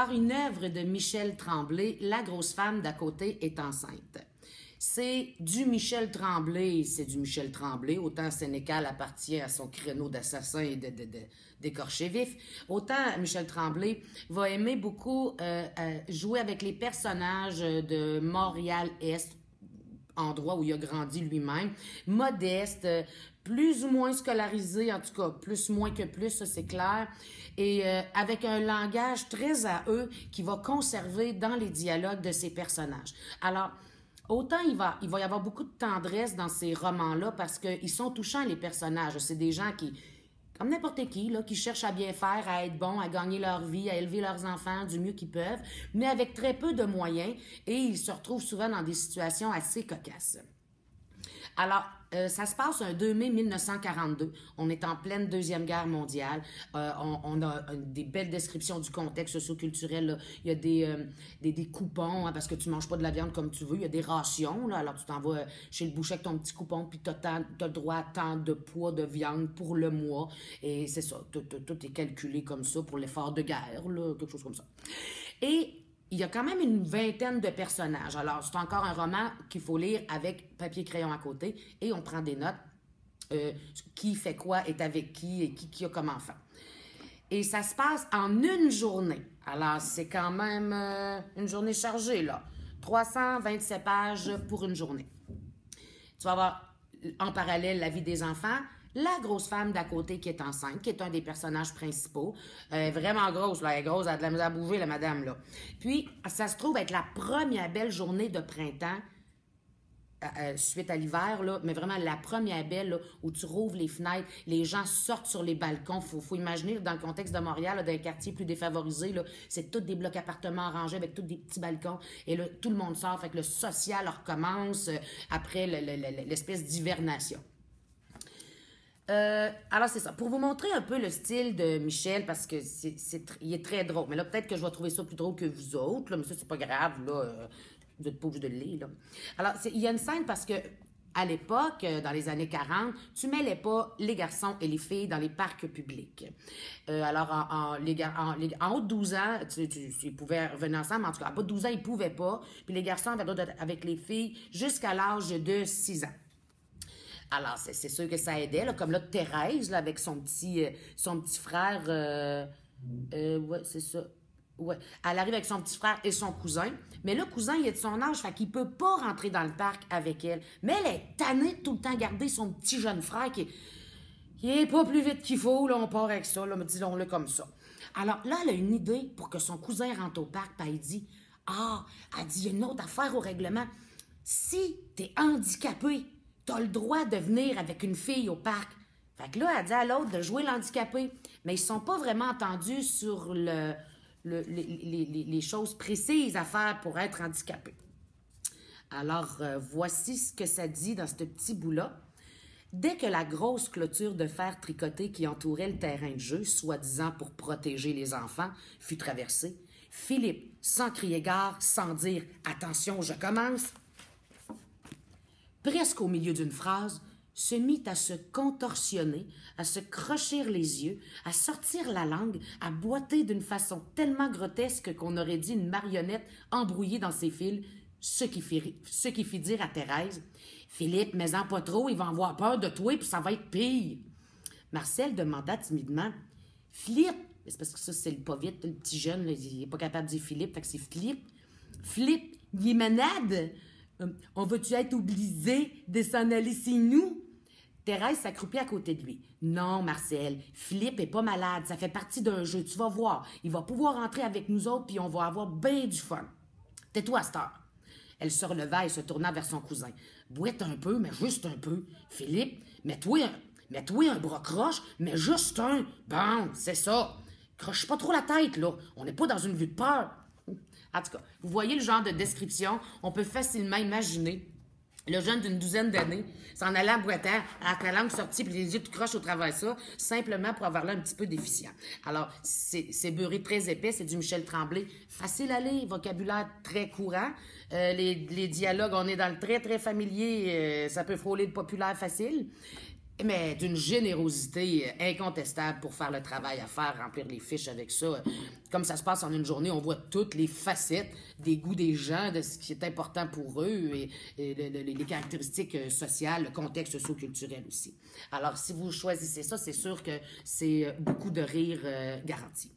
Alors, une œuvre de Michel Tremblay, La grosse femme d'à côté est enceinte. C'est du Michel Tremblay, c'est du Michel Tremblay. Autant Sénécal appartient à son créneau d'assassin et d'écorché vif, autant Michel Tremblay va aimer beaucoup jouer avec les personnages de Montréal-Est, endroit où il a grandi lui-même, modeste, plus ou moins scolarisé, en tout cas, plus moins que plus, ça c'est clair, et avec un langage très à eux qui va conserver dans les dialogues de ses personnages. Alors, autant il va y avoir beaucoup de tendresse dans ces romans-là parce qu'ils sont touchants, les personnages. C'est des gens qui, comme n'importe qui, là, qui cherchent à bien faire, à être bons, à gagner leur vie, à élever leurs enfants du mieux qu'ils peuvent, mais avec très peu de moyens, et ils se retrouvent souvent dans des situations assez cocasses. Alors, ça se passe un 2 mai 1942. On est en pleine Deuxième Guerre mondiale. On a des belles descriptions du contexte socio-culturel. Là. Il y a des coupons, hein, parce que tu manges pas de la viande comme tu veux. Il y a des rations. Là. Alors, tu t'en vas chez le boucher avec ton petit coupon, puis tu as le droit à tant de poids de viande pour le mois. Et c'est ça. Tout est calculé comme ça pour l'effort de guerre, là, quelque chose comme ça. Et il y a quand même une vingtaine de personnages. Alors, c'est encore un roman qu'il faut lire avec papier-crayon à côté et on prend des notes. Qui fait quoi, est avec qui et qui a comme enfant. Et ça se passe en une journée. Alors, c'est quand même une journée chargée, là. 327 pages pour une journée. Tu vas avoir en parallèle la vie des enfants, la grosse femme d'à côté qui est enceinte, qui est un des personnages principaux. Vraiment grosse, là. Elle est grosse, elle a de la misère à bouger, la madame, là. Puis, ça se trouve être la première belle journée de printemps, suite à l'hiver, là, mais vraiment la première belle, là, où tu rouvres les fenêtres, les gens sortent sur les balcons. Faut imaginer, dans le contexte de Montréal, là, d'un quartier plus défavorisé, là, c'est tous des blocs appartements rangés avec tous des petits balcons. Et là, tout le monde sort, fait que le social recommence après l'espèce d'hivernation. Alors, c'est ça. Pour vous montrer un peu le style de Michel, parce que il est très drôle. Mais là, peut-être que je vais trouver ça plus drôle que vous autres, là, mais ça, c'est pas grave, là. Vous n'êtes pas obligé de le lire, là. Alors, il y a une scène parce que, à l'époque, dans les années 40, tu mêlais pas les garçons et les filles dans les parcs publics. Alors, en haut de 12 ans, ils pouvaient revenir ensemble, mais en tout cas, en bas de 12 ans, ils pouvaient pas. Puis les garçons avaient le droit d'être avec les filles jusqu'à l'âge de 6 ans. Alors, c'est sûr que ça aidait, là, comme là, Thérèse, là, avec son petit frère, ouais, c'est ça. Ouais. Elle arrive avec son petit frère et son cousin, mais le cousin, il est de son âge, fait qu'il peut pas rentrer dans le parc avec elle. Mais elle est tannée de tout le temps garder son petit jeune frère qui est pas plus vite qu'il faut, là, on part avec ça, là, mais disons-le comme ça. Alors là, elle a une idée pour que son cousin rentre au parc, puis elle dit, elle dit, il y a une autre affaire au règlement. Si t'es handicapé, t'as le droit de venir avec une fille au parc. Fait que là, elle dit à l'autre de jouer l'handicapé. Mais ils ne sont pas vraiment entendus sur les choses précises à faire pour être handicapé. Alors, voici ce que ça dit dans ce petit bout-là. Dès que la grosse clôture de fer tricoté qui entourait le terrain de jeu, soi-disant pour protéger les enfants, fut traversée, Philippe, sans crier gare, sans dire « Attention, je commence », presque au milieu d'une phrase, se mit à se contorsionner, à se crocher les yeux, à sortir la langue, à boiter d'une façon tellement grotesque qu'on aurait dit une marionnette embrouillée dans ses fils, ce qui fit dire à Thérèse « Philippe, mets-en pas trop, il va avoir peur de toi, puis ça va être pire. » Marcel demanda timidement « Philippe, c'est parce que ça, c'est le pas vite, le petit jeune, là, il n'est pas capable de dire Philippe, fait que c'est Philippe. Philippe, il est malade. On va-tu être obligé de s'en aller chez nous? » Thérèse s'accroupit à côté de lui. « Non, Marcel, Philippe est pas malade, ça fait partie d'un jeu, tu vas voir. Il va pouvoir rentrer avec nous autres, puis on va avoir bien du fun. Tais-toi à cette heure. » Elle se releva et se tourna vers son cousin. « Boite un peu, mais juste un peu. Philippe, mets-toi un bras croche, mais juste un. Bon, c'est ça. Croche pas trop la tête, là. On n'est pas dans une vue de peur. » En tout cas, vous voyez le genre de description. On peut facilement imaginer le jeune d'une douzaine d'années s'en allant boitant, avec la langue sortie puis les yeux tout croches au travers de ça, simplement pour avoir l'air un petit peu déficient. Alors, c'est beurré très épais, c'est du Michel Tremblay. Facile à lire, vocabulaire très courant. Les dialogues, on est dans le très, très familier. Ça peut frôler le populaire facile. Mais d'une générosité incontestable pour faire le travail à faire, remplir les fiches avec ça. Comme ça se passe en une journée, on voit toutes les facettes des goûts des gens, de ce qui est important pour eux et les caractéristiques sociales, le contexte socio-culturel aussi. Alors, si vous choisissez ça, c'est sûr que c'est beaucoup de rire garanti.